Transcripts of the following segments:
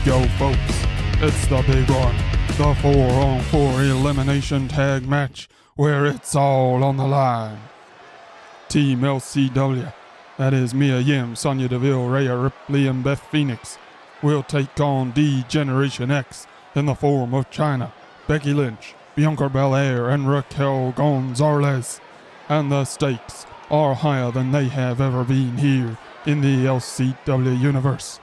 go, folks. It's the big one. The 4-on-4 elimination tag match where it's all on the line. Team LCW, that is Mia Yim, Sonya Deville, Rhea Ripley, and Beth Phoenix, will take on D-Generation X in the form of Chyna, Becky Lynch, Bianca Belair, and Raquel Gonz. And the stakes are higher than they have ever been here in the LCW universe.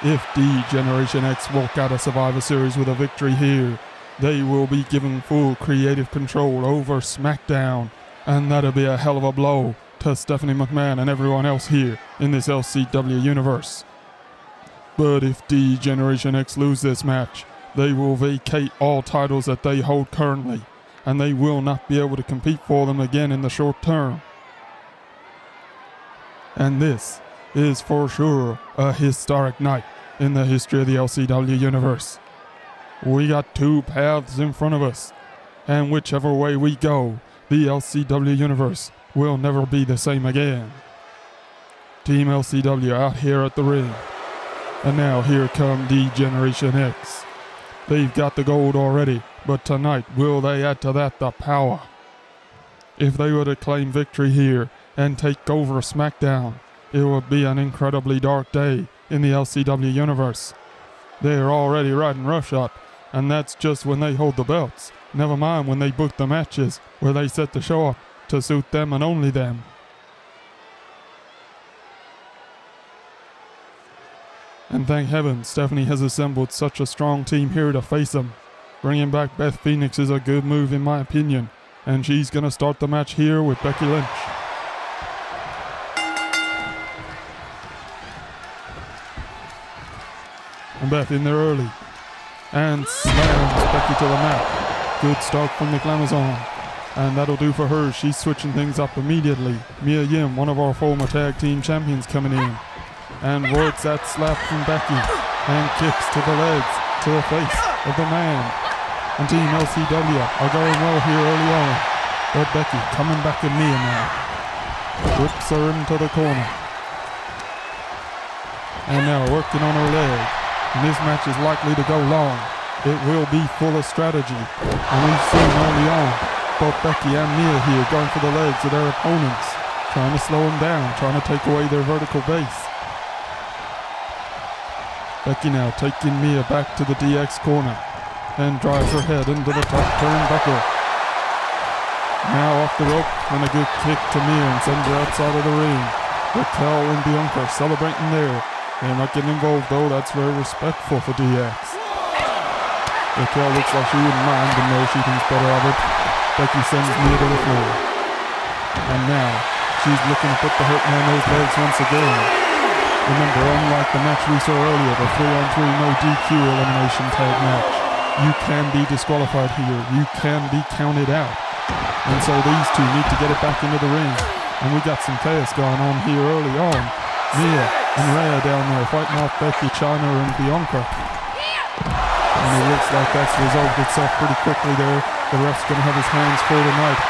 If D-Generation X walk out of Survivor Series with a victory here, they will be given full creative control over SmackDown, and that'll be a hell of a blow to Stephanie McMahon and everyone else here in this LCW universe. But if D-Generation X lose this match, they will vacate all titles that they hold currently, and they will not be able to compete for them again in the short term. And this is for sure a historic night in the history of the LCW universe. We got two paths in front of us, and whichever way we go, the LCW universe will never be the same again. Team LCW out here at the ring, and now here come D-Generation X. They've got the gold already, but tonight will they add to that the power? If they were to claim victory here and take over SmackDown, it would be an incredibly dark day in the LCW universe. They're already riding roughshod, and that's just when they hold the belts. Never mind when they book the matches, where they set the show up to suit them and only them. And thank heaven Stephanie has assembled such a strong team here to face them. Bringing back Beth Phoenix is a good move in my opinion, and she's going to start the match here with Becky Lynch. And Beth in there early, and slams Becky to the mat. Good start from the Glamazon, and that'll do for her. She's switching things up immediately. Mia Yim, one of our former tag team champions, coming in, and avoids that slap from Becky, and kicks to the legs, to the face of the man. And Team LCW are going well here early on, but Becky coming back at Mia now. Whips her into the corner, and now working on her leg. And this match is likely to go long. It will be full of strategy, and we've seen early on both Becky and Mia here going for the legs of their opponents, trying to slow them down, trying to take away their vertical base. Becky now taking Mia back to the DX corner and drives her head into the top turnbuckle. Now off the rope and a good kick to Mia and sends her outside of the ring. Raquel and Bianca celebrating there. They're not getting involved though, that's very respectful for DX. Raquel looks like she wouldn't mind, but no, she thinks better of it. Becky sends Mia to the floor. And now, she's looking to put the hurt man on those legs once again. Remember, unlike the match we saw earlier, the 3-on-3 no DQ elimination tag match, you can be disqualified here, you can be counted out. And so these two need to get it back into the ring. And we got some chaos going on here early on. Mia and Rhea down there fighting off Becky, Chyna, and Bianca. And it looks like that's resolved itself pretty quickly there. The ref's going to have his hands full tonight.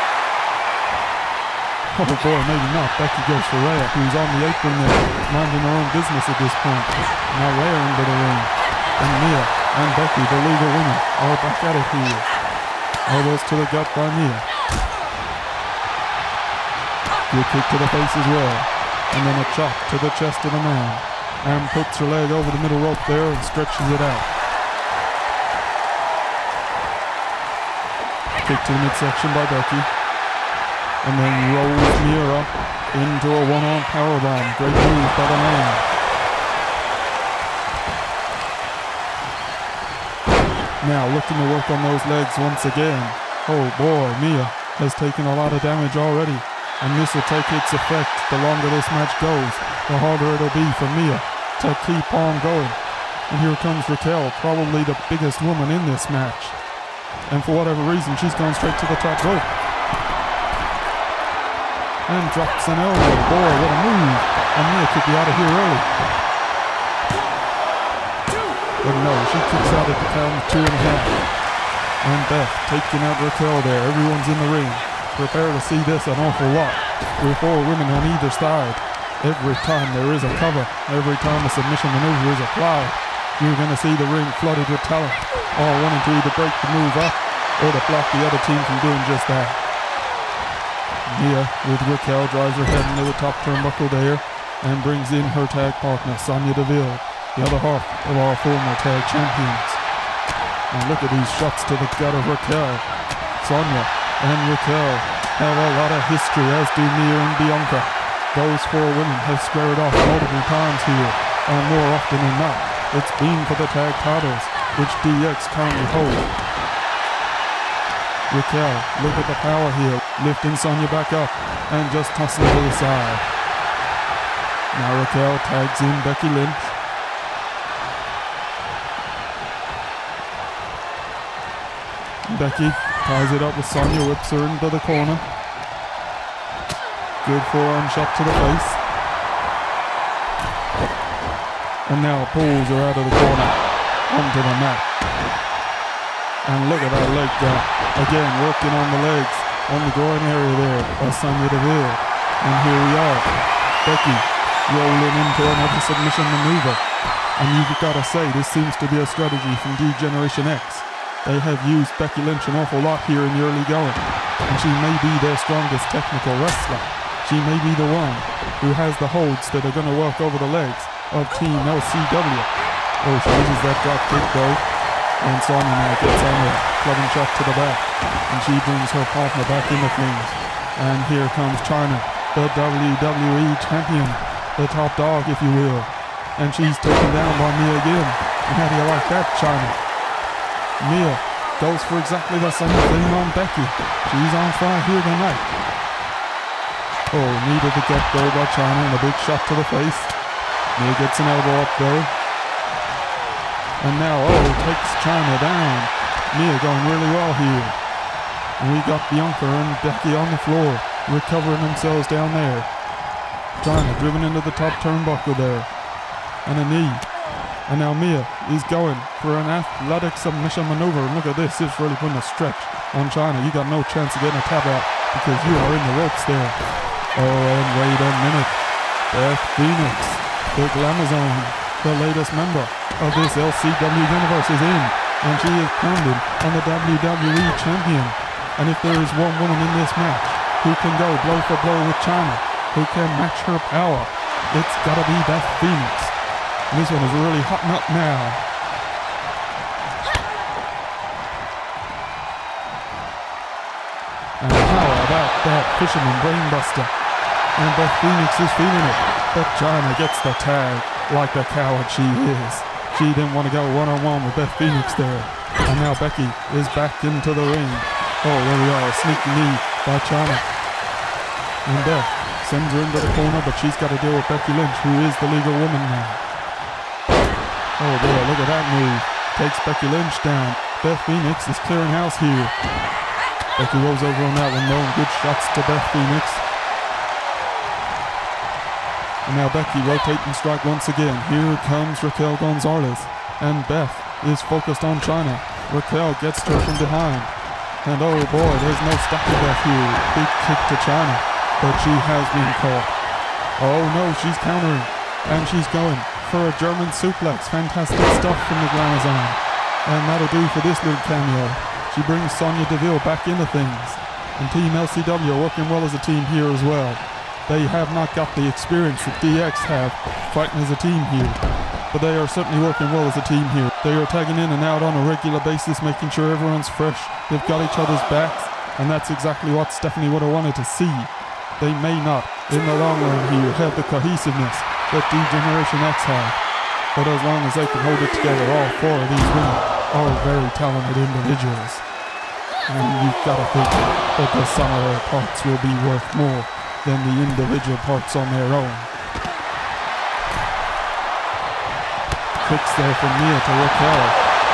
Oh boy, maybe not. Becky goes for Rhea, who's on the apron there, minding her own business at this point. Now Rhea into the ring. And Mia and Becky, the legal winner, are back at it here. Elbows to the gut by Mia. Good kick to the face as well. And then a chop to the chest of the man. And puts her leg over the middle rope there and stretches it out. Kick to the midsection by Becky. And then rolls Mia up into a one-arm powerbomb. Great move by the man. Now looking to work on those legs once again. Oh boy, Mia has taken a lot of damage already. And this will take its effect the longer this match goes, the harder it'll be for Mia to keep on going. And here comes Raquel, probably the biggest woman in this match. And for whatever reason, she's gone straight to the top rope. And drops an elbow. Boy, what a move. And Mia could be out of here early. But no, she kicks out at the count of 2.5. And Beth taking out Raquel there. Everyone's in the ring. Prepare to see this an awful lot, with 4 women on either side. Every time there is a cover, every time a submission maneuver is applied, You're going to see the ring flooded with talent, all wanting to either break the move up or to block the other team from doing just that. Rhea with Raquel drives her head into the top turnbuckle there and brings in her tag partner Sonya Deville, the other half of our former tag champions. And look at these shots to the gut of Raquel. Sonya and Raquel have a lot of history, as do Rhea and Bianca. Those four women have squared off multiple times here, and more often than not, it's been for the tag titles, which DX currently hold. Raquel, look at the power here, lifting Sonya back up and just tossing her to the side. Now Raquel tags in Becky Lynch. Becky ties it up with Sonya, whips her into the corner. Good forearm shot to the face. And now pulls her out of the corner onto the mat. And look at that leg drop. Again, working on the legs, on the groin area there by Sonya Deville. And here we are. Becky rolling into another submission maneuver. And you've got to say, this seems to be a strategy from D-Generation X. They have used Becky Lynch an awful lot here in the early going. And she may be their strongest technical wrestler. She may be the one who has the holds that are going to work over the legs of Team LCW. Oh, she uses that drop kick though. And Sonya now gets on a clubbing shot to the back. And she brings her partner back into things. And here comes Chyna, the WWE champion. The top dog, if you will. And she's taken down by Mia again. And how do you like that, Chyna? Mia goes for exactly the same thing on Becky. She's on fire here tonight. Oh, needed to get though by Chyna and a big shot to the face. Mia gets an elbow up though. And now, takes Chyna down. Mia going really well here. And we got Bianca and Becky on the floor, recovering themselves down there. Chyna driven into the top turnbuckle there. And a knee. And now Mia is going for an athletic submission maneuver. And look at this, it's really putting a stretch on Chyna. You got no chance of getting a tap out because you are in the ropes there. Oh, and wait a minute. Beth Phoenix, the Glamazon, the latest member of this LCW universe is in. And she is pounding on the WWE champion. And if there is one woman in this match who can go blow for blow with Chyna, who can match her power, it's gotta be Beth Phoenix. And this one is really hotting up now. And how about that fisherman brainbuster? And Beth Phoenix is feeling it. But Chyna gets the tag like the coward she is. She didn't want to go one-on-one with Beth Phoenix there. And now Becky is back into the ring. Oh, there we are, a sneaky knee by Chyna. And Beth sends her into the corner, but she's got to deal with Becky Lynch, who is the legal woman now. Oh boy, look at that move. Takes Becky Lynch down. Beth Phoenix is clearing house here. Becky rolls over on that one though, and good shots to Beth Phoenix. And now Becky rotating strike once again. Here comes Raquel Gonzalez. And Beth is focused on Chyna. Raquel gets to her from behind. And oh boy, there's no stopping Beth here. Big kick to Chyna. But she has been caught. Oh no, she's countering. And she's going for a German suplex. Fantastic stuff from the Glamazon. And that'll do for this little cameo. She brings Sonya Deville back into things. And Team LCW are working well as a team here as well. They have not got the experience that DX have fighting as a team here. But they are certainly working well as a team here. They are tagging in and out on a regular basis, making sure everyone's fresh. They've got each other's backs. And that's exactly what Stephanie would have wanted to see. They may not, in the long run here, have the cohesiveness that D-Generation X have. But as long as they can hold it together, all four of these women are very talented individuals. And you've got to think that the sum of their parts will be worth more than the individual parts on their own. Kicks there from Mia to Raquel.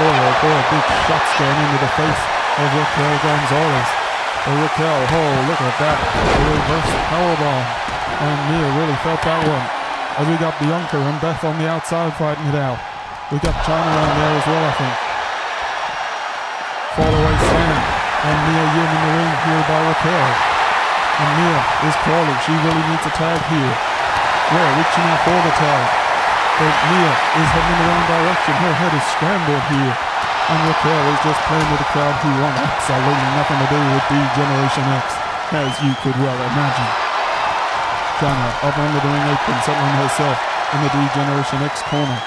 Boy, oh boy, big shots going into the face of Raquel Gonzalez. Raquel, oh, look at that. A reverse powerbomb. And Mia really felt that one. As we got Bianca and Beth on the outside fighting it out. We got Chyna around there as well, I think. Fall away slam. And Mia in the ring here by Raquel. And Mia is crawling. She really needs a tag here. Yeah, reaching out for the tag. But Mia is heading in the wrong direction. Her head is scrambled here. And Raquel is just playing with a crowd who want absolutely nothing to do with D-Generation X, as you could well imagine. Chyna up under the ring apron, settling herself in the D-Generation X corner.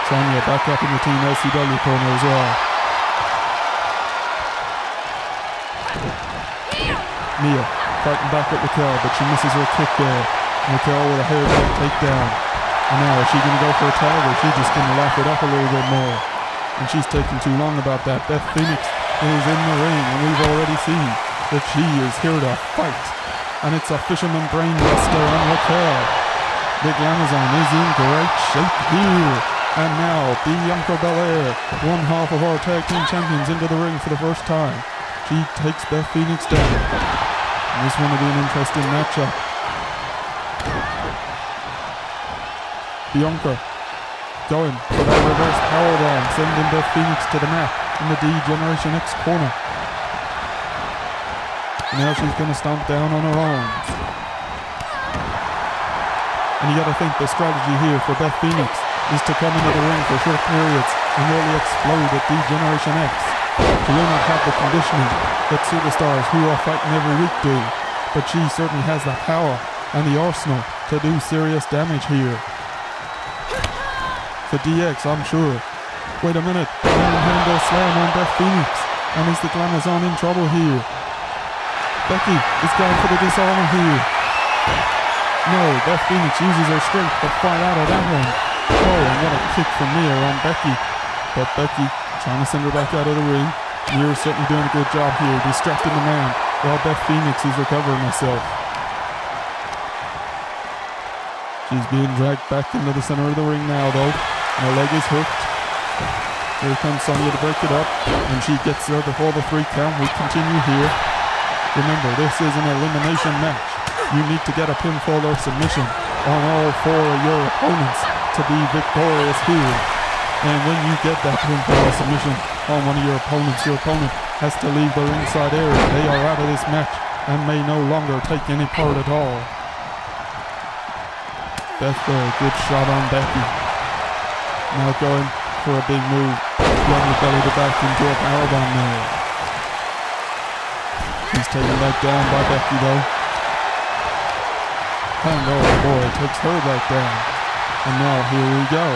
Sonya back up in the Team LCW corner as well. Mia fighting back at Raquel, but she misses her kick there. Raquel with a hair-back takedown. And now is she going to go for a tag, or is she just going to laugh it up a little bit more? And she's taking too long about that. Beth Phoenix is in the ring, and we've already seen that she is here to fight. And it's a fisherman brainbuster on Raquel. Big Amazon is in great shape here. And now Bianca Belair, one half of our tag team champions, into the ring for the first time. She takes Beth Phoenix down. And this one will be an interesting matchup. Bianca going for that reverse powerbomb, sending Beth Phoenix to the mat in the D-Generation X corner. And now she's going to stomp down on her own. And you got to think the strategy here for Beth Phoenix is to come into the ring for short periods and really explode at D-Generation X. She will not have the conditioning that superstars who are fighting every week do, but she certainly has the power and the arsenal to do serious damage here. For DX, I'm sure. Wait a minute, handle slam on Beth Phoenix, and is the Glamazon in trouble here? Becky is going for the dishonor here. No, Beth Phoenix uses her strength to fight out of that one. Oh, and what a kick from Mia on Becky. But Becky trying to send her back out of the ring. Mia's certainly doing a good job here, distracting the man, while Beth Phoenix is recovering herself. She's being dragged back into the center of the ring now, though. And her leg is hooked. Here comes Sonya to break it up, and she gets there before the 3 count. We continue here. Remember, this is an elimination match. You need to get a pinfall or submission on all 4 of your opponents to be victorious here. And when you get that pinfall or submission on one of your opponent has to leave the ringside area. They are out of this match and may no longer take any part at all. Beth there, good shot on Becky. Now going for a big move. Young belly to back into a powerbomb there. He's taken back down by Becky though. And oh boy, takes her back down. And now here we go.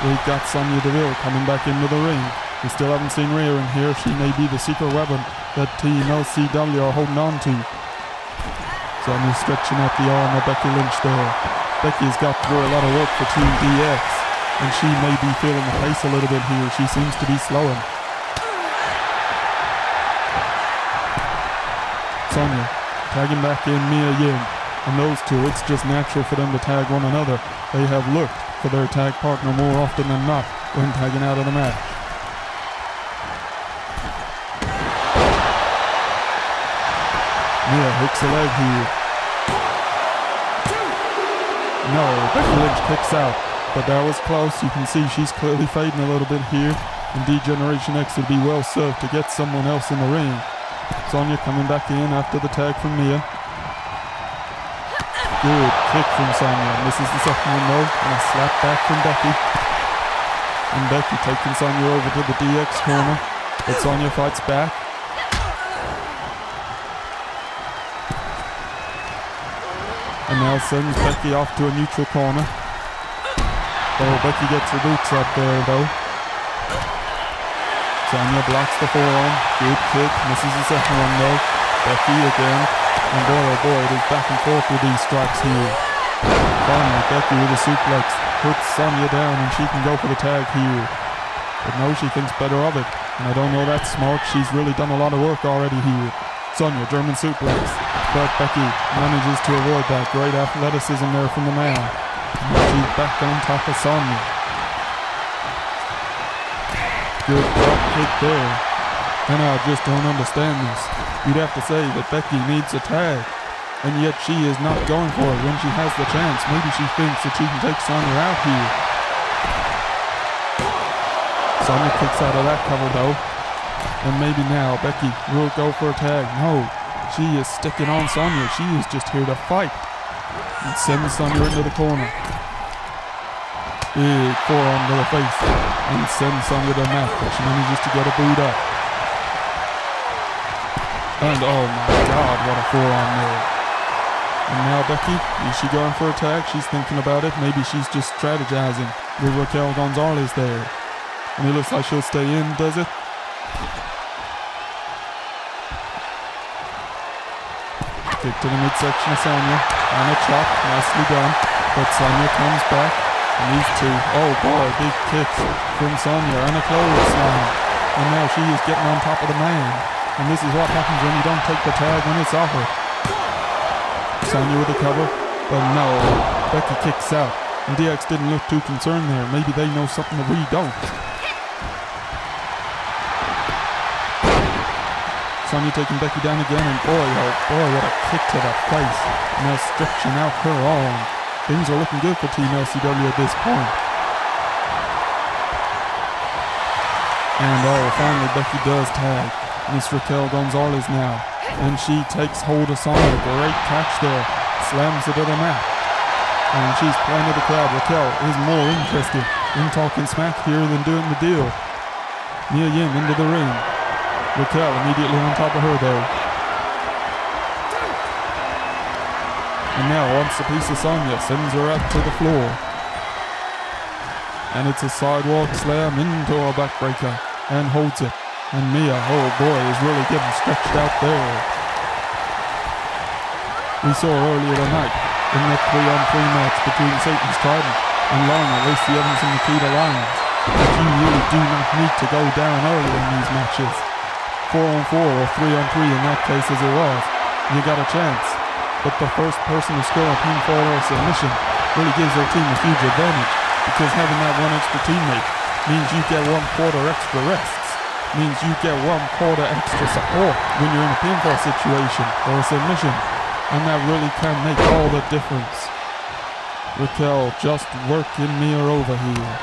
We've got Sonya Deville coming back into the ring. We still haven't seen Rhea in here. She may be the secret weapon that Team LCW are holding on to. Sonya's stretching out the arm of Becky Lynch there. Becky's got to do a lot of work for Team DX, and she may be feeling the pace a little bit here. She seems to be slowing. Sonya tagging back in Mia Yim. And those two, it's just natural for them to tag one another. They have looked for their tag partner more often than not when tagging out of the match. Mia hooks a leg here. No, Becky Lynch kicks out, but that was close. You can see she's clearly fading a little bit here. And D-Generation X would be well served to get someone else in the ring. Sonya coming back in after the tag from Mia. Good kick from Sonya. Misses the second one though, and a slap back from Becky. And Becky taking Sonya over to the DX corner, but Sonya fights back. And now sends Becky off to a neutral corner. Oh, Becky gets her boots up there though. Sonya blocks the forearm. Good kick, misses the second one though. Becky again. And boy oh boy, it is back and forth with these strikes here. Finally, Becky with a suplex puts Sonya down and she can go for the tag here. But no, she thinks better of it. And I don't know that's smart. She's really done a lot of work already here. Sonya, German suplex. But Becky manages to avoid that. Great athleticism there from the man. And she's back on top of Sonya. Good drop kick there. And I just don't understand this. You'd have to say that Becky needs a tag, and yet she is not going for it when she has the chance. Maybe she thinks that she can take Sonya out here. Sonya kicks out of that cover though, and maybe now Becky will go for a tag. No, she is sticking on Sonya. She is just here to fight. And sends Sonya into the corner. Big forearm to the face and sends Sonya to the mat, but she manages to get her boot up. And oh my god, what a forearm there. And now Becky, is she going for a tag? She's thinking about it. Maybe she's just strategizing with Raquel Gonzalez there. And it looks like she'll stay in, does it? Kick to the midsection of Sonya. And a chop, nicely done. But Sonya comes back. And these two, oh boy, big kicks from Sonya. And a clothesline. And now she is getting on top of the man. And this is what happens when you don't take the tag when it's offered. Sonya with the cover, but no, Becky kicks out. And DX didn't look too concerned there. Maybe they know something that we don't. Sonya taking Becky down again, and boy, oh boy, what a kick to the face. Now stretching out her arm. Things are looking good for Team LCW at this point. And oh, finally Becky does tag Miss Raquel Gonzalez now. And she takes hold of Sonya. Great catch there. Slams her to the mat. And she's playing to the crowd. Raquel is more interested in talking smack here than doing the deal. Mia Yim into the ring. Raquel immediately on top of her though. And now wants a piece of Sonya. Sends her up to the floor. And it's a sidewalk slam into a backbreaker. And holds it. And Mia, oh boy, is really getting stretched out there. We saw earlier tonight in that 3-on-3 match between Satan's Trident and Lana, Lacey Evans and Nikita Lyons, that you really do not need to go down early in these matches. 4-on-4 or 3-on-3 in that case as it was, you got a chance. But the first person to score a pinfall or a submission really gives their team a huge advantage, because having that one extra teammate means you get 1/4 extra rests. Means you get 1/4 extra support when you're in a pinfall situation or a submission, and that really can make all the difference. Raquel just working Mia over here,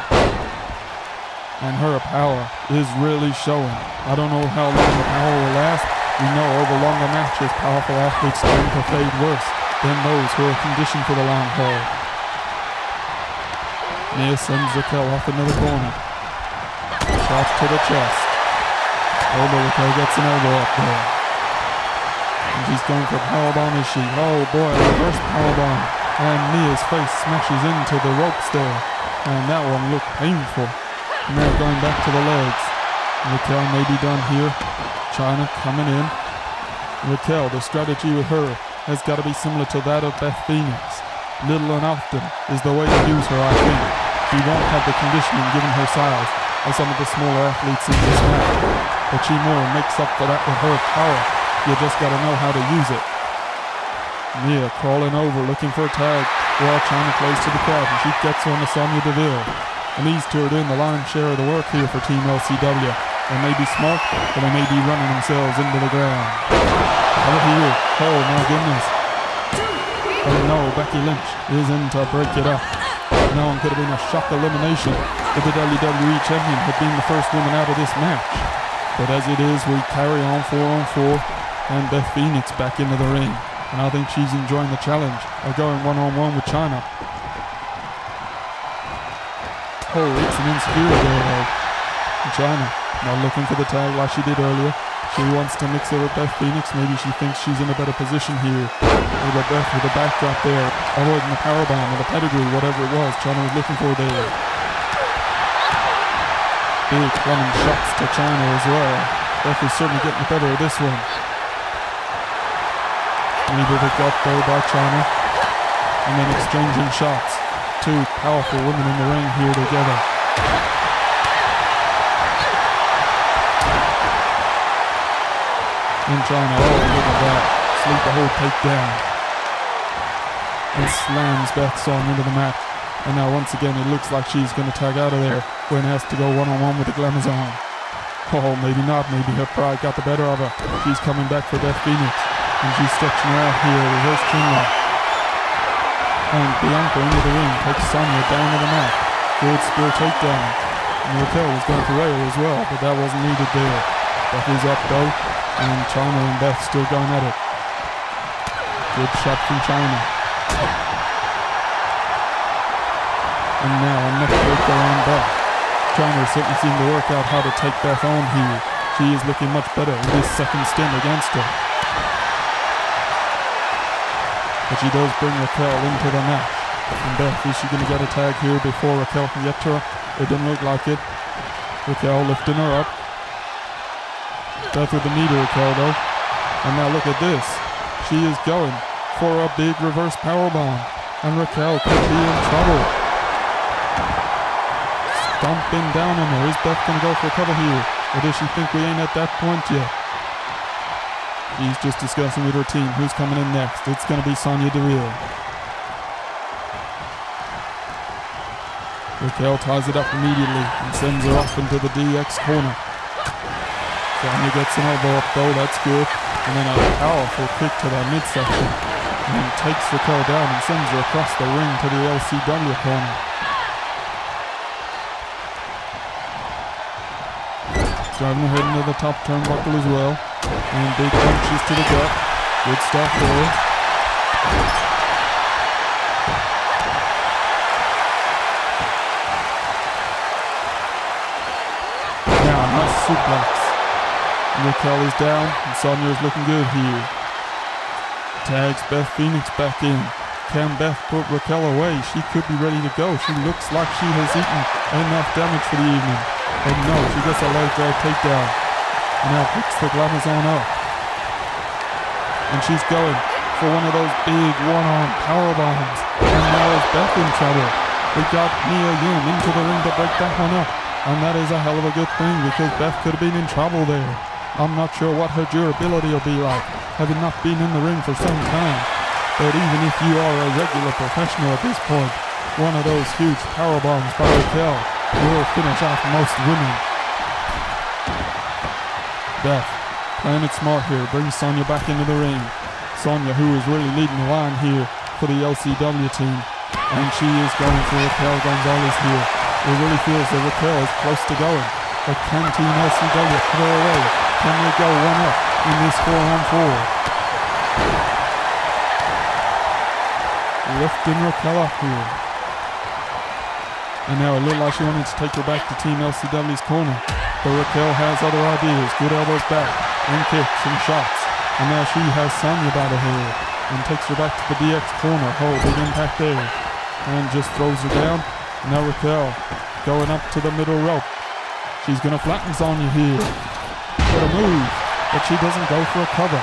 and her power is really showing. I don't know how long the power will last. We know over longer matches powerful athletes tend to fade worse than those who are conditioned for the long haul. Mia sends Raquel off into the corner. Shot to the chest. Oh, but Raquel gets an elbow up there. And she's going for powerbomb, is she? Oh boy, reverse powerbomb. And Mia's face smashes into the ropes there. And that one looked painful. And now going back to the legs. Raquel may be done here. Chyna coming in. Raquel, the strategy with her has got to be similar to that of Beth Phoenix. Little and often is the way to use her, I think. She won't have the conditioning given her size as some of the smaller athletes in this match. But she more makes up for that with her power. You just got to know how to use it. Mia crawling over, looking for a tag, while Chyna plays to the crowd, and she gets one to Sonya Deville. And these two are doing the lion's share of the work here for Team LCW. They may be smart, but they may be running themselves into the ground. Over here, oh my goodness. Oh no, Becky Lynch is in to break it up. That one could have been a shock elimination if the WWE Champion had been the first woman out of this match. But as it is, we carry on 4-on-4, and Beth Phoenix back into the ring. And I think she's enjoying the challenge of going 1-on-1 with Chyna. Oh, it's an insecurity there though. Chyna not looking for the tag like she did earlier. She wants to mix it with Beth Phoenix. Maybe she thinks she's in a better position here. With Beth with a backdrop there, avoiding the powerbomb or the pedigree, whatever it was Chyna was looking for there. Big plumbing shots to Chyna as well. Beth is certainly getting the better of this one. Needed a gut though by Chyna. And then exchanging shots. Two powerful women in the ring here together. And Chyna, oh look at that. Sleeper hold takedown. And slams Beth's arm into the mat. And now once again it looks like she's going to tag out of there when has to go 1-on-1 with the Glamazon. Oh, maybe not. Maybe her pride got the better of her. She's coming back for Beth Phoenix. And she's stretching her out here. Reverse chinlock. And Bianca into the ring takes Sonya down to the mat. Good spear takedown. And Raquel was going for rail as well, but that wasn't needed there. Beth is up though. And Chyna and Beth still going at it. Good shot from Chyna. And now a neck breaker on Beth. Chyna certainly seemed to work out how to take Beth on here. She is looking much better in this second stint against her. But she does bring Raquel into the match. And Beth, is she going to get a tag here before Raquel can get to her? It doesn't look like it. Raquel lifting her up. Beth with the knee to Raquel though. And now look at this. She is going for a big reverse powerbomb. And Raquel could be in trouble. Stomping down on her. Is Beth going to go for a cover here? Or does she think we ain't at that point yet? She's just discussing with her team who's coming in next. It's going to be Sonya Deville. Raquel ties it up immediately and sends her off into the DX corner. Sonya gets an elbow up though, that's good. And then a powerful kick to that midsection. And takes Raquel down and sends her across the ring to the LCW corner. Driving her head into the top turnbuckle as well. And big punches to the gut. Good stuff there. Now, nice suplex. Raquel is down, and Sonya is looking good here. Tags Beth Phoenix back in. Can Beth put Raquel away? She could be ready to go. She looks like she has eaten enough damage for the evening. But no, she gets a leg drag takedown. And now picks the glamazon up. And she's going for one of those big one-arm power bombs. And now is Beth in trouble. We got Mia Yim into the ring to break that one up. And that is a hell of a good thing because Beth could have been in trouble there. I'm not sure what her durability will be like, having not been in the ring for some time. But even if you are a regular professional at this point, one of those huge power bombs by Raquel will finish off most women. Beth, playing it smart here, brings Sonya back into the ring. Sonya, who is really leading the line here for the LCW team. And she is going for Raquel Gonzalez here. It really feels that Raquel is close to going. But can Team LCW put her away? Can they go one up in this 4-on-4? Lifting Raquel up here. And now it looked like she wanted to take her back to Team LCW's corner. But Raquel has other ideas. Good elbows back, and kicks and shots. And now she has Sonya by the hair and takes her back to the DX corner. Oh, big impact there. And just throws her down. And now Raquel going up to the middle rope. She's going to flatten Sonya here. What a move. But she doesn't go for a cover.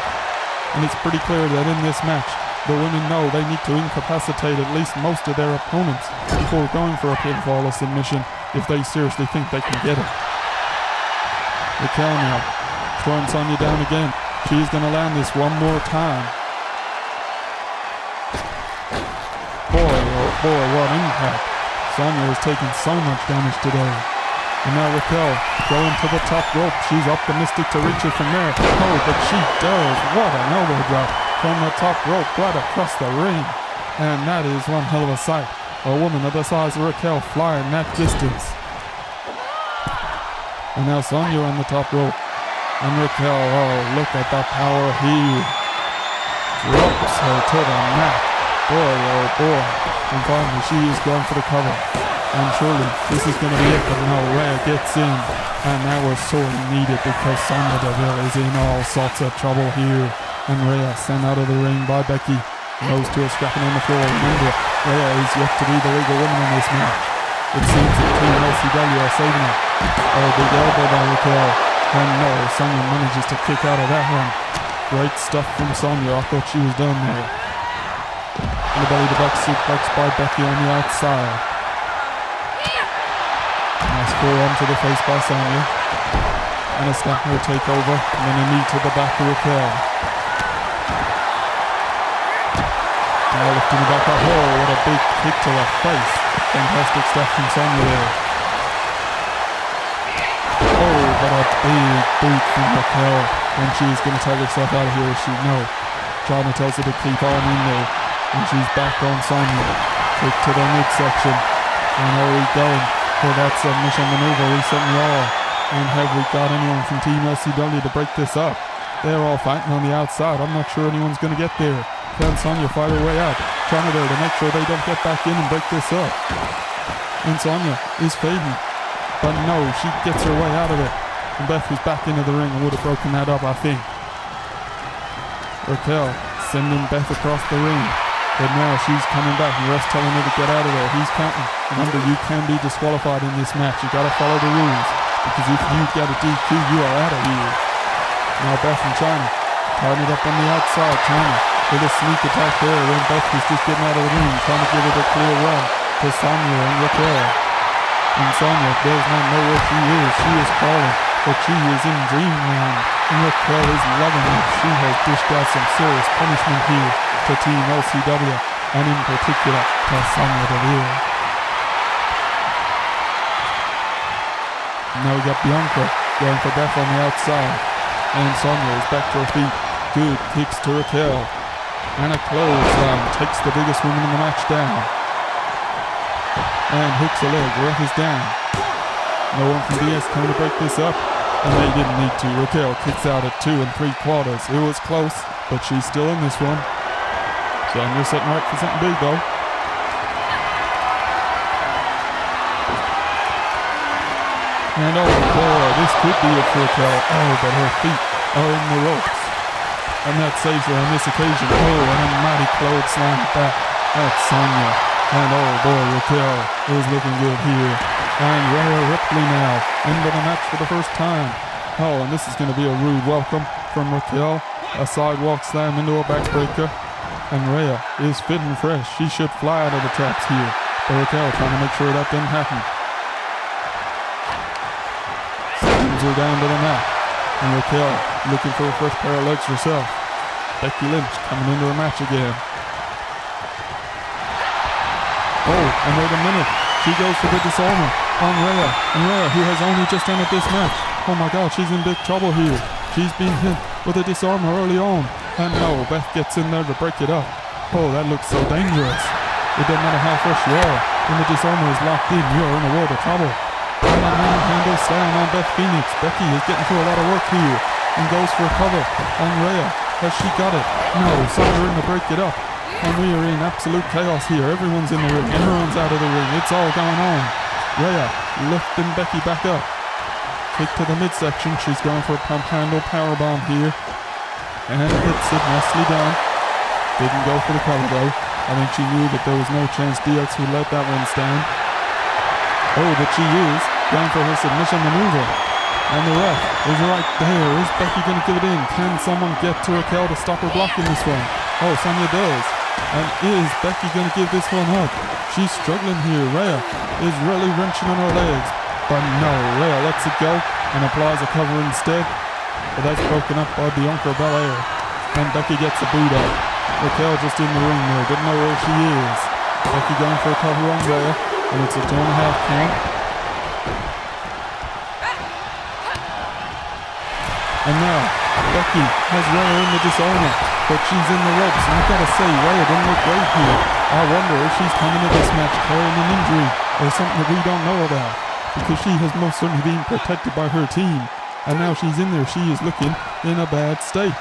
And it's pretty clear that in this match, the women know they need to incapacitate at least most of their opponents before going for a pinfall or submission if they seriously think they can get it. Raquel now throwing Sonya down again. She's going to land this one more time. Boy, oh boy, what impact. Sonya has taken so much damage today. And now Raquel going to the top rope. She's optimistic to reach it from there. Oh, but she does. What an elbow drop from the top rope right across the ring. And that is one hell of a sight. A woman of the size of Raquel flying that distance. And now Sonya on the top rope. And Raquel, oh, look at the power here. Drops her to the mat. Boy, oh boy. And finally she is going for the cover. And surely this is going to be it, but no, Rhea gets in. And that was sorely needed because Sonya Deville is in all sorts of trouble here. And Rhea sent out of the ring by Becky. And those two are scrapping on the floor. Remember, Rhea is yet to be the legal woman in this match. It seems that Team LCW are saving her. Oh, big elbow by Raquel. And no, Sonya manages to kick out of that one. Great stuff from Sonya. I thought she was done there. And the belly to back suplex by Becky on the outside. Nice forearm to the face by Sonya. And a snapper takeover. And then a knee to the back of Raquel. Now lifting the back up. Oh, what a big kick to the face. Fantastic stuff from Sonya there. Oh, but a big boot from Raquel. And she's going to tell herself out of here. No. Chyna tells her to keep on in there. And she's back on Sonya. Kick to the midsection. And are we going for that submission maneuver? We certainly are. And have we got anyone from Team LCW to break this up? They're all fighting on the outside. I'm not sure anyone's going to get there. Can Sonya fight her way out? Chyna there to make sure they don't get back in and break this up. and Sonya is fading. But no, she gets her way out of it. And Beth was back into the ring and would have broken that up, I think. Raquel sending Beth across the ring. But now she's coming back and the ref's telling her to get out of there. He's counting. Remember, you can be disqualified in this match. You gotta follow the rules. Because if you get a DQ, you are out of here. Now Beth and Chyna tying it up on the outside. Chyna with a sneak attack there when Beth was just getting out of the ring, trying to give it a clear run to Sonya and Raquel. And Sonya does not know where she is. She is calling, but she is in dreamland. And Raquel is loving it. She has dished out some serious punishment here to Team LCW, and in particular to Sonya Deville. Now we got Bianca going for Beth on the outside. And Sonya is back to her feet. Good kicks to Raquel. And a clothesline takes the biggest woman in the match down. And hooks a leg. Ref is down. No one from DS coming to break this up. And they didn't need to. Raquel kicks out at 2 3/4. It was close, but she's still in this one. Sonya setting right for something big though. And oh boy, this could be it for Raquel. Oh, but her feet are in the ropes. And that saves her on this occasion. Oh, and a mighty clothesline back at Sonya. And oh boy, Raquel is looking good here. And Rhea Ripley now into the match for the first time. Oh, and this is going to be a rude welcome from Raquel. A sidewalk slam into a backbreaker. And Rhea is fit and fresh. She should fly out of the traps here. But Raquel trying to make sure that didn't happen. Slams her down to the mat. And Raquel looking for a fresh pair of legs herself. Becky Lynch coming into the match again. Oh, and wait a minute. She goes for the disarmer on Rhea. And Rhea, who has only just entered this match. Oh my God, she's in big trouble here. She's been hit with a disarmer early on. And no, Beth gets in there to break it up. Oh, that looks so dangerous. It doesn't matter how fresh you are. When the disarmer is locked in, you're in a world of trouble. And a manhandle slam on Beth Phoenix. Becky is getting through a lot of work here. And goes for a cover on Rhea. Has she got it? No, Sonya in to break it up. And we are in absolute chaos here. Everyone's in the ring. Everyone's out of the ring. It's all going on. Rhea lifting Becky back up. Kick to the midsection. She's going for a pump handle powerbomb here. And hits it nicely done. Didn't go for the cover though. I think she knew that there was no chance DX would let that one stand. Oh, but she is going for her submission maneuver. And the ref is right there. Is Becky going to give it in? Can someone get to Raquel to stop her blocking this one? Oh, Sonya does. And is Becky going to give this one up? She's struggling here. Rhea is really wrenching on her legs. But no, Rhea lets it go and applies a cover instead. But that's broken up by Bianca Belair. And Becky gets a boot up. Raquel just in the ring there. Didn't know where she is. Becky going for a cover on Rhea. And it's a 2.5 count. And now, Becky has Rhea in the disarmer, but she's in the ropes, and I've got to say, Rhea didn't look great here. I wonder if she's coming to this match carrying an injury, or something that we don't know about, because she has most certainly been protected by her team, and now she's in there, she is looking in a bad state.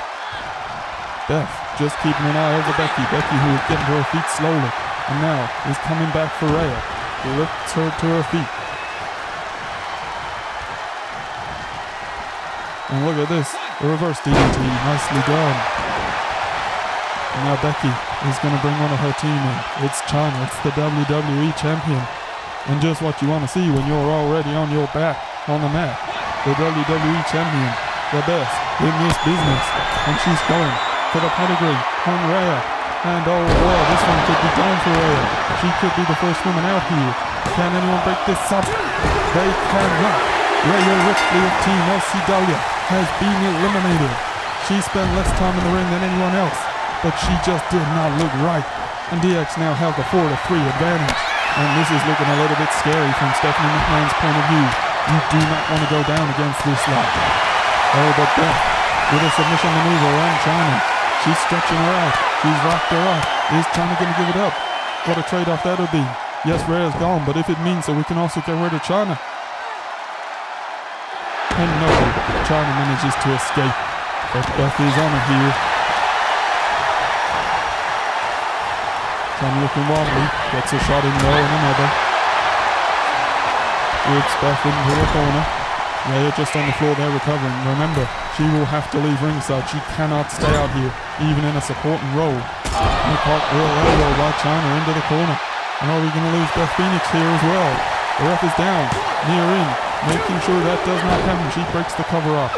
Beth just keeping an eye over Becky, who is getting to her feet slowly, and now is coming back for Rhea, lifts her to her feet. And look at this, the reverse DDT, nicely done. And now Becky is going to bring one of her team in. It's Chyna, it's the WWE champion. And just what you want to see when you're already on your back on the mat. The WWE champion, the best in this business. And she's going for the pedigree on Rhea. And oh boy, this one could be done for Rhea. She could be the first woman out here. Can anyone break this up? They cannot. Rhea Ripley of Team LCW has been eliminated. She spent less time in the ring than anyone else, but she just did not look right. And DX now have the 4-3 advantage. And this is looking a little bit scary from Stephanie McMahon's point of view. You do not want to go down against this lot. Oh, but Beth, with a submission maneuver on Chyna. She's stretching her out. She's rocked her up. Is Chyna going to give it up? What a trade-off that would be. Yes, Rhea's gone, but if it means that we can also get rid of Chyna. And no, Chyna manages to escape, but Beth is on it here. Chyna looking wobbly, gets a shot in there and another. It's Beth into the corner. Rhea just on the floor there recovering. Remember, she will have to leave ringside. She cannot stay out here, even in a supporting role. And a cartwheel elbow by Chyna into the corner. And are we going to lose Beth Phoenix here as well? The ref is down, Mia in, making sure that does not happen. She breaks the cover up.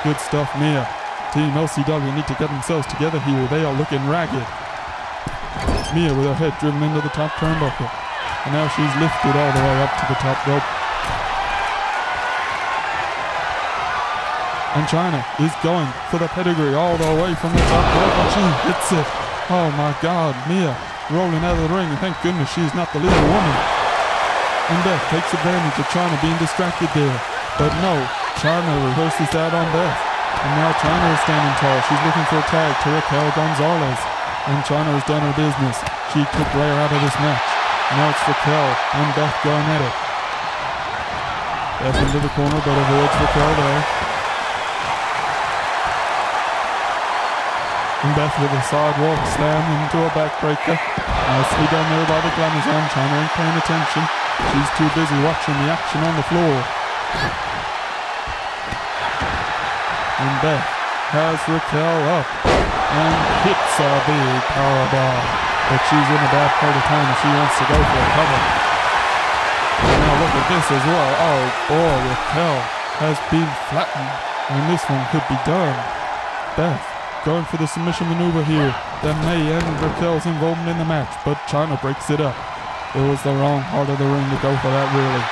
Good stuff, Mia. Team LCW need to get themselves together here. They are looking ragged. Mia with her head driven into the top turnbuckle. And now she's lifted all the way up to the top rope. And Chyna is going for the pedigree all the way from the top rope, and she hits it. Oh my God, Mia rolling out of the ring. Thank goodness she's not the little woman. And Beth takes advantage of Chyna being distracted there. But no, Chyna reverses that on Beth. And now Chyna is standing tall. She's looking for a tag to Raquel Gonzalez. And Chyna has done her business. She took Rhea out of this match. Now it's Raquel and Beth going at it. Beth into the corner, but avoids Raquel there. And Beth with a sidewalk slam into a backbreaker. Nicely done there by the Glamazon. Chyna ain't paying attention. She's too busy watching the action on the floor. And Beth has Raquel up and hits a big powerbomb. But she's in a bad part of time and she wants to go for a cover. And now look at this as well. Oh boy, Raquel has been flattened. And this one could be done. Beth going for the submission maneuver here that may end Raquel's involvement in the match, but Chyna breaks it up. It was the wrong part of the ring to go for that, really.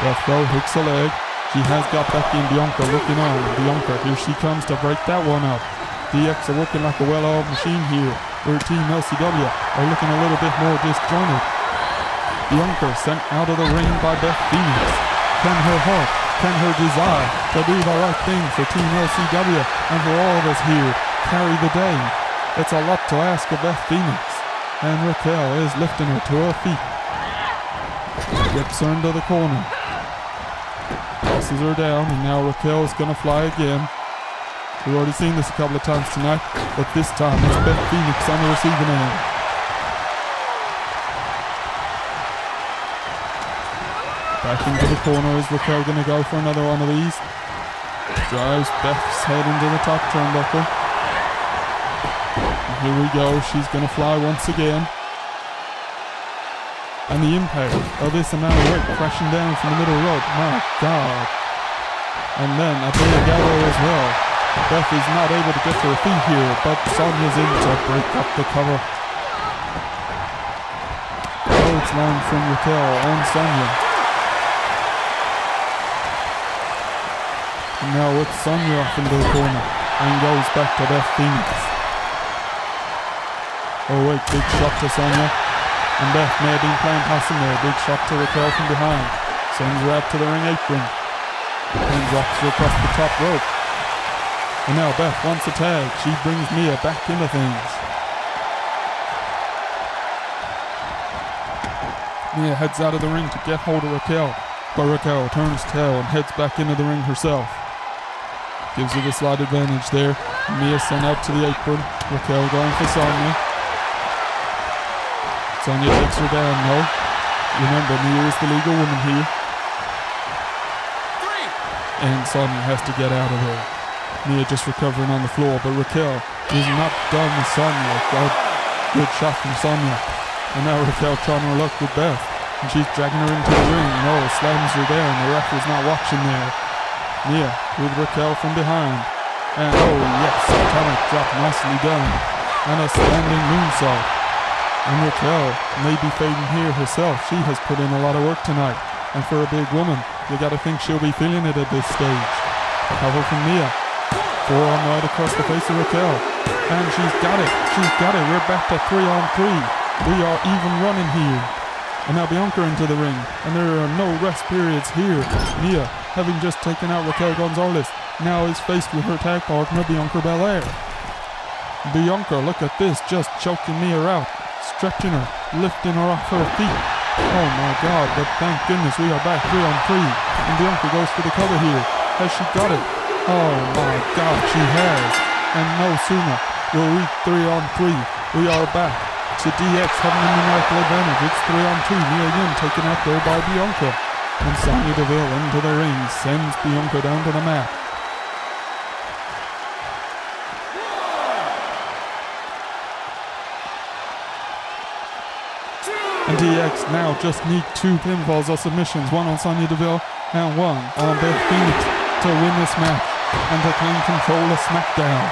Beth though hooks a leg. She has got Becky and Bianca looking on. Bianca, here she comes to break that one up. DX are working like a well-oiled machine here, where Team LCW are looking a little bit more disjointed. Bianca sent out of the ring by Beth Phoenix. Can her heart, can her desire to do the right thing for Team LCW and for all of us here carry the day? It's a lot to ask of Beth Phoenix. And Raquel is lifting her to her feet. Whips her into the corner. Tosses her down, and now Raquel is going to fly again. We've already seen this a couple of times tonight, but this time it's Beth Phoenix on the receiving end. Back into the corner. Is Raquel going to go for another one of these? Drives Beth's head into the top turnbuckle. And here we go. She's going to fly once again. And the impact of this amount of weight crashing down from the middle rope. My God. And then a big elbow as well. Beth is not able to get to her feet here, but Sonya's in to break up the cover. Clothesline from Raquel on Sonya. And now it's Sonya off into the corner and goes back to Beth Phoenix. Oh wait, big shot to Sonya. And Beth may have been playing possum there. Big shot to Raquel from behind. Sends her out to the ring apron. And drops her across the top rope. And now Beth wants a tag. She brings Mia back into things. Mia heads out of the ring to get hold of Raquel. But Raquel turns tail and heads back into the ring herself. Gives her the slight advantage there. Mia sent out to the apron. Raquel going for Sonya. Sonya takes her down, though. Remember, Mia is the legal woman here. And Sonya has to get out of there. Mia just recovering on the floor, but Raquel is not done with Sonya. Good shot from Sonya. And now Raquel trying to look with Beth. And she's dragging her into the ring. No, slams her down. The ref is not watching there. Mia with Raquel from behind. And oh yes, atomic drop nicely done. And a standing moonsault. And Raquel may be fading here herself. She has put in a lot of work tonight. And for a big woman, you gotta think she'll be feeling it at this stage. Cover from Mia. Forearm right across the face of Raquel. And she's got it. She's got it. We're back to 3-on-3. We are even running here. And now Bianca into the ring. And there are no rest periods here. Mia, having just taken out Raquel Gonzalez, now is faced with her tag partner, Bianca Belair. Bianca, look at this, just choking Mia out. Stretching her, lifting her off her feet. Oh my God, but thank goodness we are back 3-on-3. And Bianca goes for the cover here. Has she got it? Oh my God, she has. And no sooner will we 3-on-3. We are back to DX having a numerical advantage. It's 3-on-2. Mia Yim taken out there by Bianca. And Sonya Deville into the ring sends Bianca down to the mat. And DX now just need 2 pinfalls or submissions, one on Sonya Deville and one on Beth Phoenix to win this match and to claim control of SmackDown.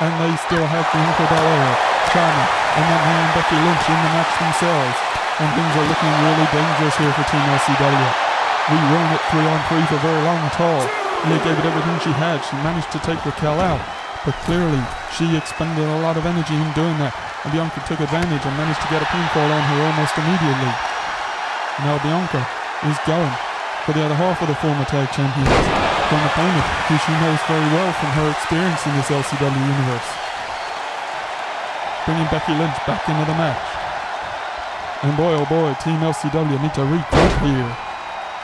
And they still have Bianca Belair, Chyna, and that man Becky Lynch in the match themselves. And things are looking really dangerous here for Team LCW. We weren't at 3-on-3 for very long at all. Rhea gave it everything she had. She managed to take Raquel out, but clearly she expended a lot of energy in doing that. And Bianca took advantage and managed to get a pinfall on her almost immediately. Now Bianca is going for the other half of the former tag champions, for an opponent who she knows very well from her experience in this LCW universe. Bringing Becky Lynch back into the match. And boy oh boy, Team LCW need to regroup here.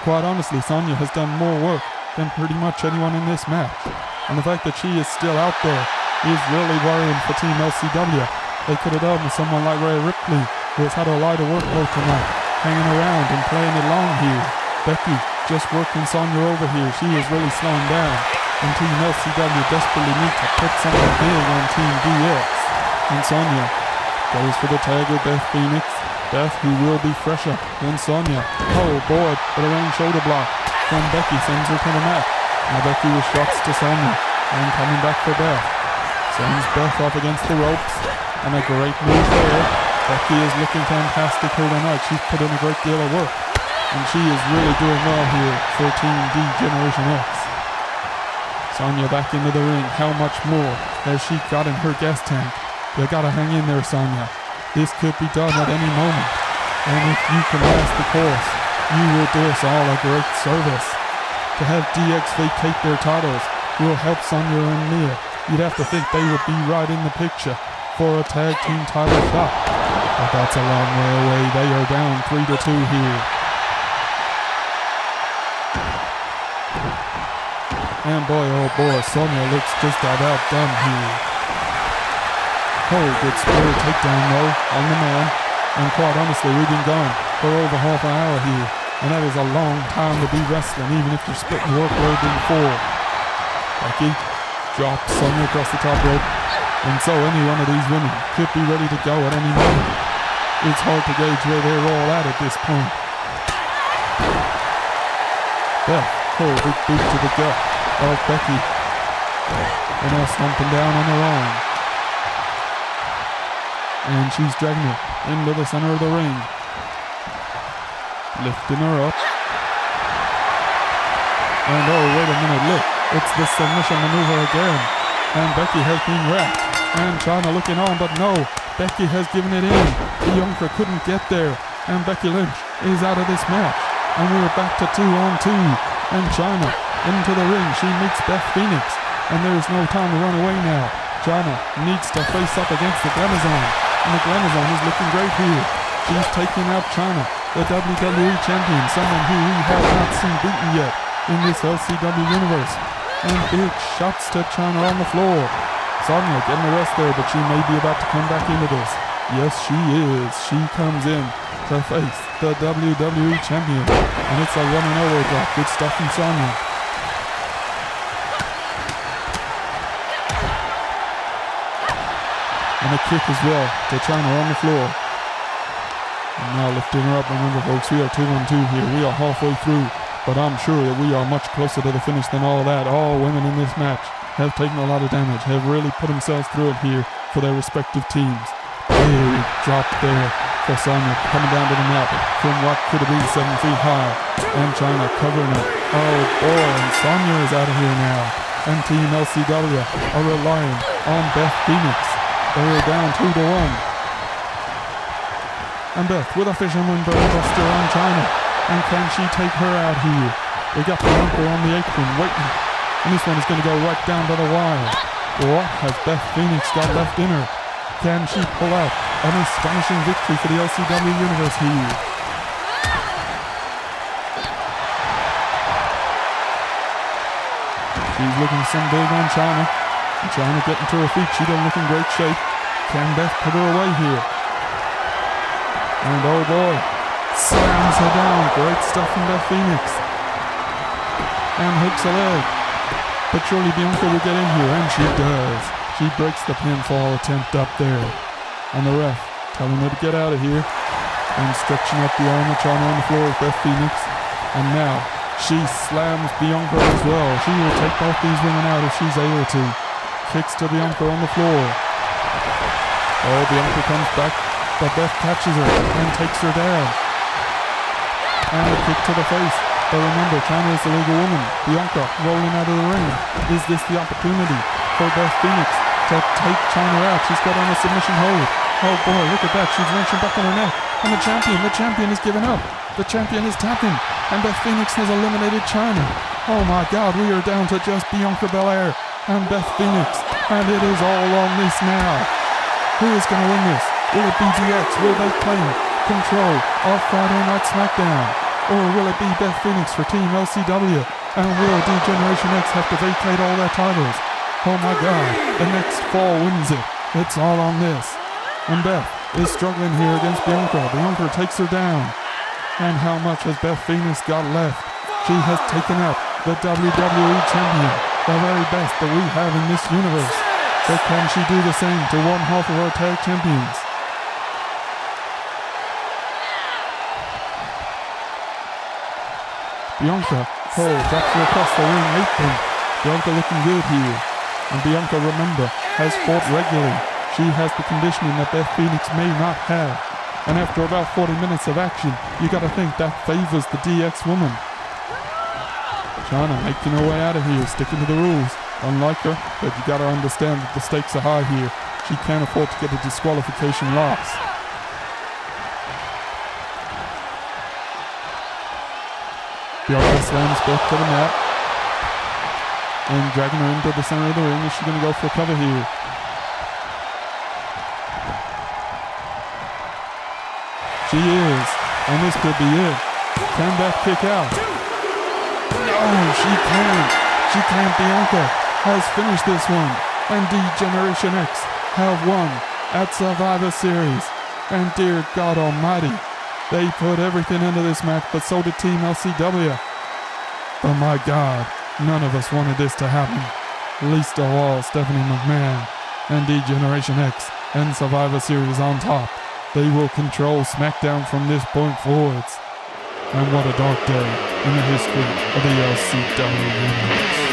Quite honestly, Sonya has done more work than pretty much anyone in this match. And the fact that she is still out there is really worrying for Team LCW. They could have done with someone like Rhea Ripley, who has had a lighter workload tonight, hanging around and playing it long here. Becky just working Sonya over here. She is really slowing down. And Team LCW desperately need to put something big on Team DX. And Sonya goes for the tag with Beth Phoenix. Beth, who will be fresher than Sonya. Oh boy, but a range shoulder block from Becky sends her to the mat. Now Becky with shots to Sonya. And coming back for Beth. Sends Beth off against the ropes. And a great move there. Becky is looking fantastic here tonight. She's put in a great deal of work. And she is really doing well here for Team D Generation X. Sonya back into the ring. How much more has she got in her gas tank? You gotta hang in there, Sonya. This could be done at any moment. And if you can last the course, you will do us all a great service. To have DX vacate their titles will help Sonya and Rhea. You'd have to think they would be right in the picture for a tag team title shot. But that's a long way away. They are down 3-2 here. And boy, oh boy, Sonya looks just about done here. Oh, good spear takedown though on the man. And quite honestly, we've been going for over half an hour here. And that is a long time to be wrestling, even if you're splitting workload in 4. Becky drops Sonya across the top rope. And so any one of these women could be ready to go at any moment. It's hard to gauge where they're all at this point. Beth, oh, big boot to the gut of Becky. And now stomping down on her own. And she's dragging her into the center of the ring. Lifting her up. And oh, wait a minute, look. It's the submission maneuver again. And Becky has been wrapped. And Chyna looking on, but no. Becky has given it in. Bianca couldn't get there. And Becky Lynch is out of this match. And we're back to 2-on-2. And Chyna into the ring. She meets Beth Phoenix. And there's no time to run away now. Chyna needs to face up against the Glamazon. And the Glamazon is looking great here. She's taking out Chyna, the WWE Champion, someone who we have not seen beaten yet in this LCW universe. And big shots to Chyna on the floor. Sonya getting the rest there, but she may be about to come back into this. Yes, she is. She comes in to face the WWE Champion. And it's a running elbow drop. Good stuff from Sonya. And a kick as well to Chyna on the floor. And now lifting her up. Remember, folks, we are 2-on-2 here. We are halfway through. But I'm sure that we are much closer to the finish than all that. All women in this match have taken a lot of damage, have really put themselves through it here for their respective teams. Big drop there for Sonya, coming down to the mat from what could have been 7 feet high. And Chyna covering it. Oh boy, and Sonya is out of here now. And Team LCW are relying on Beth Phoenix. They are down 2-1. And Beth with a fisherman buster on Chyna. And can she take her out here? We got the anchor on the apron waiting. And this one is going to go right down to the wire. What has Beth Phoenix got left in her? Can she pull out an astonishing victory for the LCW universe here? She's looking some big on Chyna. And Chyna getting to her feet. She doesn't look in great shape. Can Beth put her away here? And oh boy, slams her down. Great stuff from Beth Phoenix. And hooks a leg. But surely Bianca will get in here, and she does. She breaks the pinfall attempt up there. And the ref telling her to get out of here. And stretching up the arm of Chyna on the floor with Beth Phoenix. And now she slams Bianca as well. She will take both these women out if she's able to. Kicks to Bianca on the floor. Oh, Bianca comes back, but Beth catches her and takes her down. And a kick to the face. But remember, Chyna is the legal woman. Bianca rolling out of the ring. Is this the opportunity for Beth Phoenix to take Chyna out? She's got on a submission hold. Oh boy, look at that. She's wrenching back on her neck. And the champion is giving up. The champion is tapping. And Beth Phoenix has eliminated Chyna. Oh my God, we are down to just Bianca Belair and Beth Phoenix. And it is all on this now. Who is going to win this? Will it be DX? Will they claim control of Friday Night SmackDown? Or will it be Beth Phoenix for Team LCW? And will D-Generation X have to vacate all their titles? Oh my God, the next fall wins it. It's all on this. And Beth is struggling here against Bianca. Bianca takes her down. And how much has Beth Phoenix got left? She has taken up the WWE Champion, the very best that we have in this universe. So can she do the same to one half of our tag champions? Bianca, drops her across the ring apron. Bianca looking good here. And Bianca, remember, has fought regularly. She has the conditioning that Beth Phoenix may not have. And after about 40 minutes of action, you gotta think that favors the DX woman. Chyna making her way out of here, sticking to the rules. Unlike her, but you gotta understand that the stakes are high here. She can't afford to get a disqualification loss. Bianca slams Beth to the mat. And dragging her into the center of the ring. Is she gonna go for a cover here? She is, and this could be it. Can Beth kick out? No, she can't. She can't. Bianca has finished this one, and D-Generation X have won at Survivor Series. And dear God Almighty, they put everything into this match, but so did Team LCW. But my God, none of us wanted this to happen. Least of all Stephanie McMahon and D-Generation X and Survivor Series on top. They will control SmackDown from this point forwards. And what a dark day in the history of the LCW Universe.